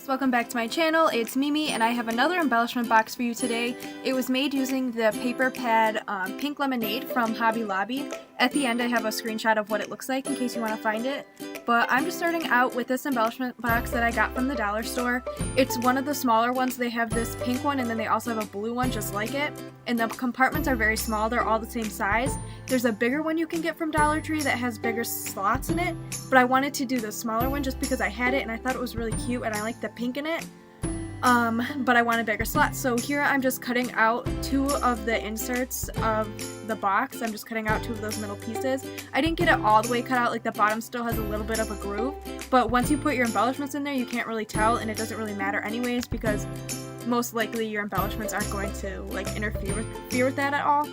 welcome back to my channel. It's Mimi and I have another embellishment box for you today. It was made using the paper pad Pink Lemonade from Hobby Lobby. At the end I have a screenshot of what it looks like in case you want to find it. But I'm just starting out with this embellishment box that I got from the dollar store. It's one of the smaller ones. They have this pink one and then they also have a blue one just like it. And the compartments are very small. They're all the same size. There's a bigger one you can get from Dollar Tree that has bigger slots in it. But I wanted to do the smaller one just because I had it and I thought it was really cute and I like the pink in it. But I wanted bigger slots. So here I'm just cutting out two of the inserts of the box. I'm just cutting out two of those middle pieces. I didn't get it all the way cut out, like the bottom still has a little bit of a groove. But once you put your embellishments in there, you can't really tell, and it doesn't really matter anyways because most likely your embellishments aren't going to like interfere with that at all.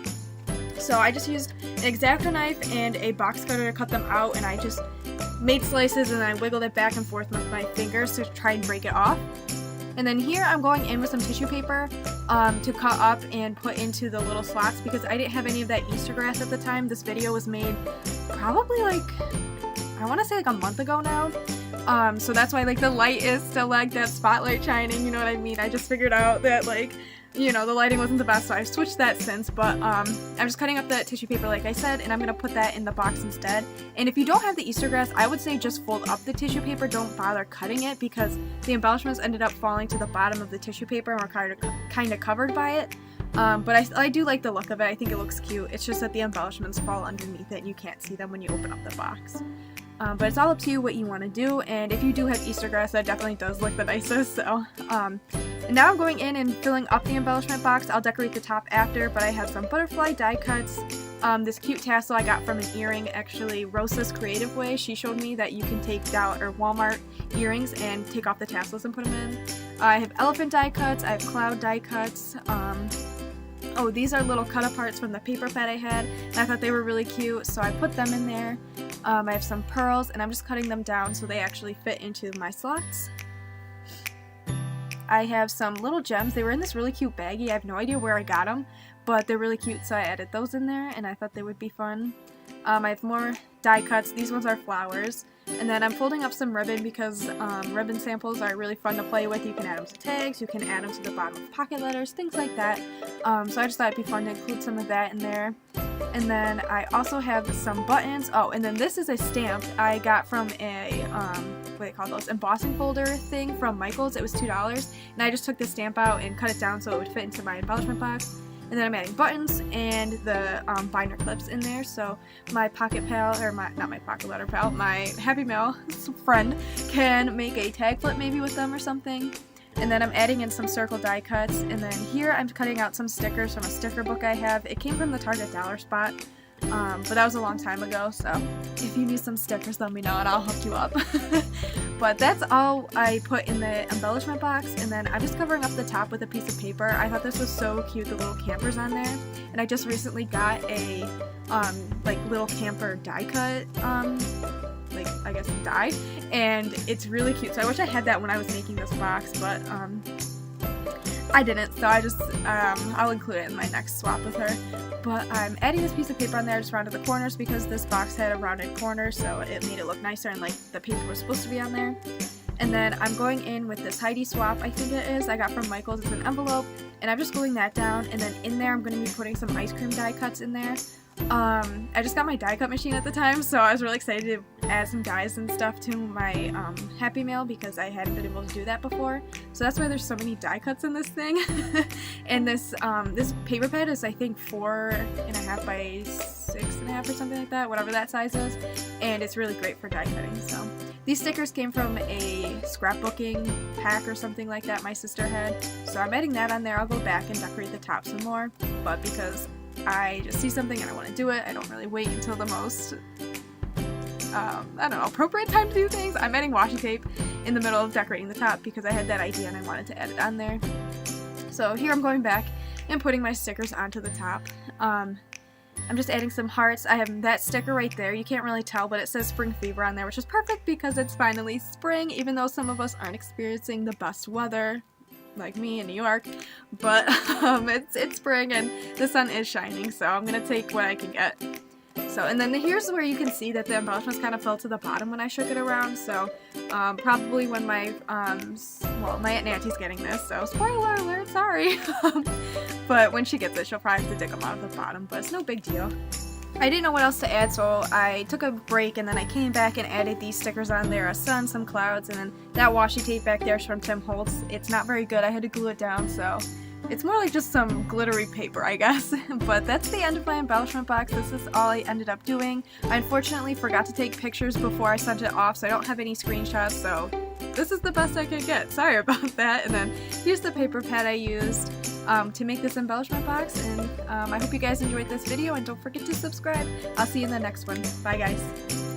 So I just used an X-Acto knife and a box cutter to cut them out, and I just made slices and I wiggled it back and forth with my fingers to try and break it off. And then here I'm going in with some tissue paper to cut up and put into the little slots because I didn't have any of that Easter grass at the time. This video was made probably like, I want to say like a month ago now. So that's why like the light is still like that spotlight shining, you know what I mean? I just figured out that like, you know, the lighting wasn't the best, so I've switched that since, but I'm just cutting up the tissue paper like I said, and I'm going to put that in the box instead. And if you don't have the Easter grass, I would say just fold up the tissue paper, don't bother cutting it, because the embellishments ended up falling to the bottom of the tissue paper and were kind of covered by it. But I do like the look of it. I think it looks cute. It's just that the embellishments fall underneath it and you can't see them when you open up the box. But it's all up to you what you want to do, and if you do have Easter grass, that definitely does look the nicest. So, and now I'm going in and filling up the embellishment box. I'll decorate the top after, but I have some butterfly die cuts, this cute tassel I got from an earring, actually, Rosa's Creative Way. She showed me that you can take Walmart earrings and take off the tassels and put them in. I have elephant die cuts, I have cloud die cuts, oh, these are little cut aparts from the paper pad I had, and I thought they were really cute, so I put them in there. I have some pearls, and I'm just cutting them down so they actually fit into my slots. I have some little gems. They were in this really cute baggie. I have no idea where I got them, but they're really cute, so I added those in there, and I thought they would be fun. I have more die cuts. These ones are flowers. And then I'm folding up some ribbon because ribbon samples are really fun to play with. You can add them to tags, you can add them to the bottom of pocket letters, things like that. So I just thought it'd be fun to include some of that in there. And then I also have some buttons. Oh, and then this is a stamp I got from a, what do they call those, embossing folder thing from Michael's. It was $2. And I just took the stamp out and cut it down so it would fit into my embellishment box. And then I'm adding buttons and the binder clips in there, so my pocket pal, or not my pocket letter pal, my Happy Mail friend can make a tag flip maybe with them or something. And then I'm adding in some circle die cuts, and then here I'm cutting out some stickers from a sticker book I have. It came from the Target Dollar Spot, but that was a long time ago, so if you need some stickers, let me know and I'll hook you up. But that's all I put in the embellishment box, and then I'm just covering up the top with a piece of paper. I thought this was so cute, the little campers on there, and I just recently got a like little camper die cut, like I guess die, and it's really cute. So I wish I had that when I was making this box, but I didn't, so I just, I'll include it in my next swap with her. But I'm adding this piece of paper on there just rounded the corners because this box had a rounded corner, so it made it look nicer and like the paper was supposed to be on there. And then I'm going in with this Heidi swap, I think it is, I got from Michael's. It's an envelope, and I'm just gluing that down, and then in there I'm going to be putting some ice cream die cuts in there. I just got my die cut machine at the time, so I was really excited to add some dies and stuff to my Happy Mail because I hadn't been able to do that before. So that's why there's so many die cuts in this thing. And this paper pad is I think 4.5 by 6.5 or something like that, whatever that size is, and it's really great for die cutting. So these stickers came from a scrapbooking pack or something like that my sister had, so I'm adding that on there. I'll go back and decorate the top some more, but because I just see something and I want to do it, I don't really wait until the most, I don't know, appropriate time to do things. I'm adding washi tape in the middle of decorating the top because I had that idea and I wanted to add it on there. So here I'm going back and putting my stickers onto the top. I'm just adding some hearts. I have that sticker right there. You can't really tell, but it says Spring Fever on there, which is perfect because it's finally spring, even though some of us aren't experiencing the best weather, like me in New York, but it's spring and the sun is shining, so I'm gonna take what I can get. So, and then here's where you can see that the embellishments kind of fell to the bottom when I shook it around, so probably when my, well, my Aunt Nancy's getting this, so spoiler alert, sorry. But when she gets it, she'll probably have to dig them out of the bottom, but it's no big deal. I didn't know what else to add, so I took a break and then I came back and added these stickers on there, a sun, some clouds, and then that washi tape back there is from Tim Holtz. It's not very good, I had to glue it down, so it's more like just some glittery paper, I guess. But that's the end of my embellishment box. This is all I ended up doing. I unfortunately forgot to take pictures before I sent it off, so I don't have any screenshots, so this is the best I could get. Sorry about that. And then here's the paper pad I used to make this embellishment box, and I hope you guys enjoyed this video, and don't forget to subscribe. I'll see you in the next one. Bye guys.